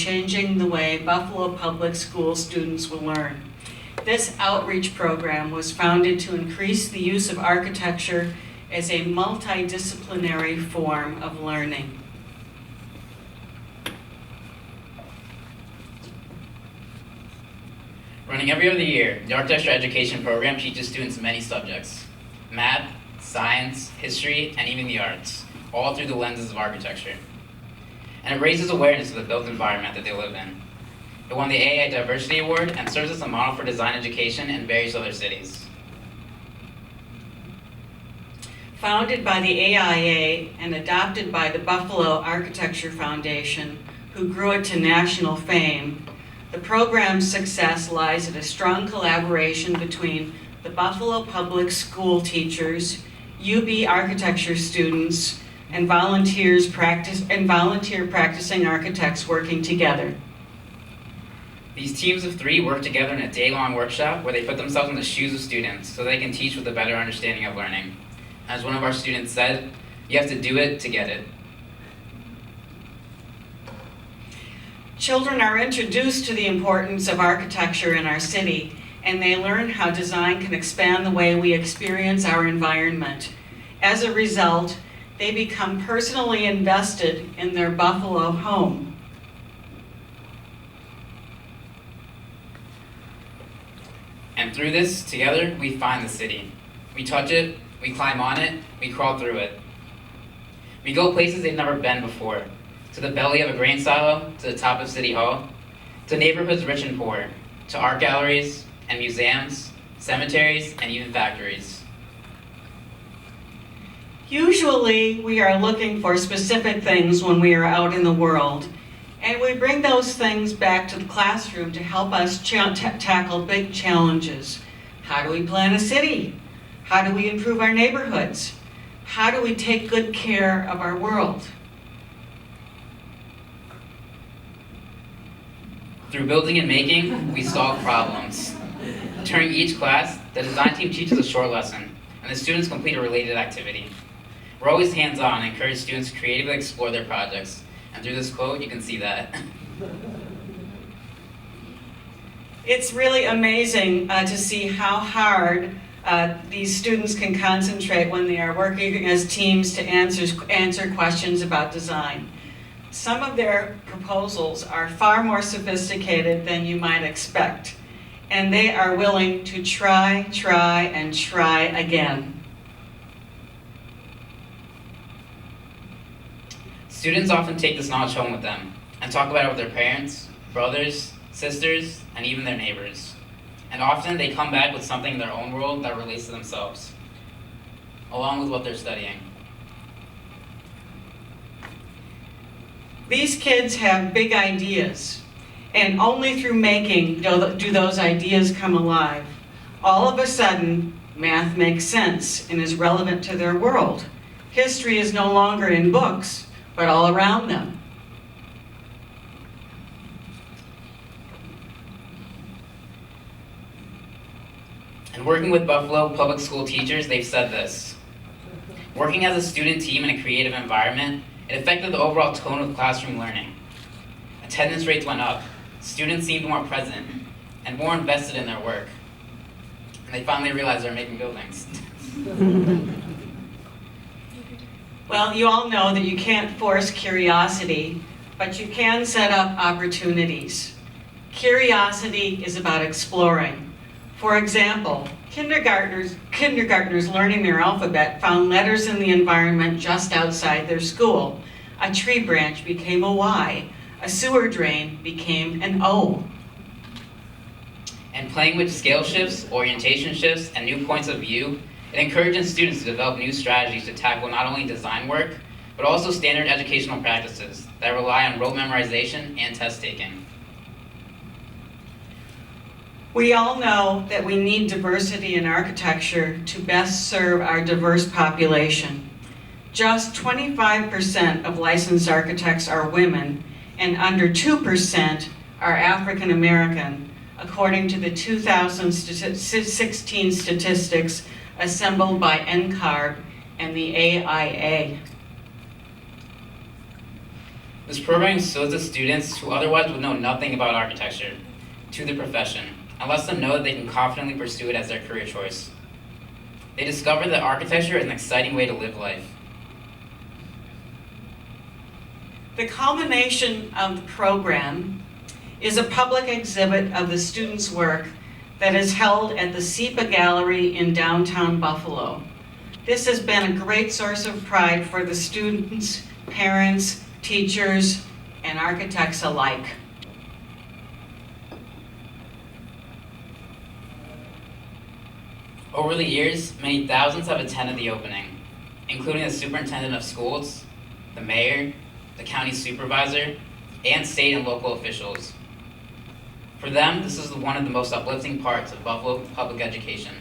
changing the way Buffalo Public School students will learn. This outreach program was founded to increase the use of architecture as a multidisciplinary form of learning. Running every other year, the Architecture Education Program teaches students many subjects: math, science, history, and even the arts, all through the lenses of architecture. And it raises awareness of the built environment that they live in. It won the AAI Diversity Award and serves as a model for design education in various other cities. Founded by the AIA and adopted by the Buffalo Architecture Foundation, who grew it to national fame, the program's success lies in a strong collaboration between the Buffalo Public School teachers, UB architecture students, and volunteer practicing architects working together. These teams of 3 work together in a day-long workshop where they put themselves in the shoes of students so they can teach with a better understanding of learning. As one of our students said, you have to do it to get it. Children are introduced to the importance of architecture in our city, and they learn how design can expand the way we experience our environment. As a result, they become personally invested in their Buffalo home. And through this, together, we find the city. We touch it, we climb on it, we crawl through it. We go places they've never been before, to the belly of a grain silo, to the top of City Hall, to neighborhoods rich and poor, to art galleries and museums, cemeteries, and even factories. Usually, we are looking for specific things when we are out in the world, and we bring those things back to the classroom to help us tackle big challenges. How do we plan a city? How do we improve our neighborhoods? How do we take good care of our world? Through building and making, we solve problems. During each class, the design team teaches a short lesson, and the students complete a related activity. We're always hands-on and encourage students to creatively explore their projects. And through this quote, you can see that. It's really amazing to see how hard these students can concentrate when they are working as teams to answer questions about design. Some of their proposals are far more sophisticated than you might expect, and they are willing to try, and try again. Students often take this knowledge home with them and talk about it with their parents, brothers, sisters, and even their neighbors. And often they come back with something in their own world that relates to themselves, along with what they're studying. These kids have big ideas, and only through making do those ideas come alive. All of a sudden, math makes sense and is relevant to their world. History is no longer in books, but all around them. And working with Buffalo Public School teachers, they've said this: working as a student team in a creative environment, it affected the overall tone of classroom learning. Attendance rates went up, students seemed more present, and more invested in their work. And they finally realized they're making buildings. Well, you all know that you can't force curiosity, but you can set up opportunities. Curiosity is about exploring. For example, kindergartners learning their alphabet found letters in the environment just outside their school. A tree branch became a Y. A sewer drain became an O. And playing with scale shifts, orientation shifts, and new points of view, it encourages students to develop new strategies to tackle not only design work, but also standard educational practices that rely on rote memorization and test taking. We all know that we need diversity in architecture to best serve our diverse population. Just 25% of licensed architects are women, and under 2% are African American, according to the 2016 statistics assembled by NCARB and the AIA. This program shows the students who otherwise would know nothing about architecture to the profession and lets them know that they can confidently pursue it as their career choice. They discover that architecture is an exciting way to live life. The culmination of the program is a public exhibit of the students' work that is held at the SEPA Gallery in downtown Buffalo. This has been a great source of pride for the students, parents, teachers, and architects alike. Over the years, many thousands have attended the opening, including the superintendent of schools, the mayor, the county supervisor, and state and local officials. For them, this is one of the most uplifting parts of Buffalo public education.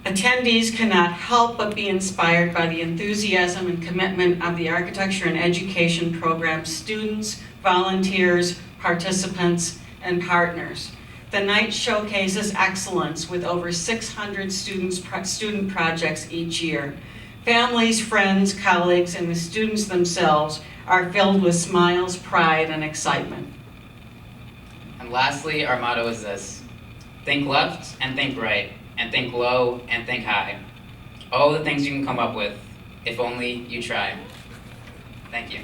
Attendees cannot help but be inspired by the enthusiasm and commitment of the architecture and education program students, volunteers, participants, and partners. The night showcases excellence with over 600 student projects each year. Families, friends, colleagues, and the students themselves are filled with smiles, pride, and excitement. And lastly, our motto is this: think left and think right, and think low and think high. All the things you can come up with, if only you try. Thank you.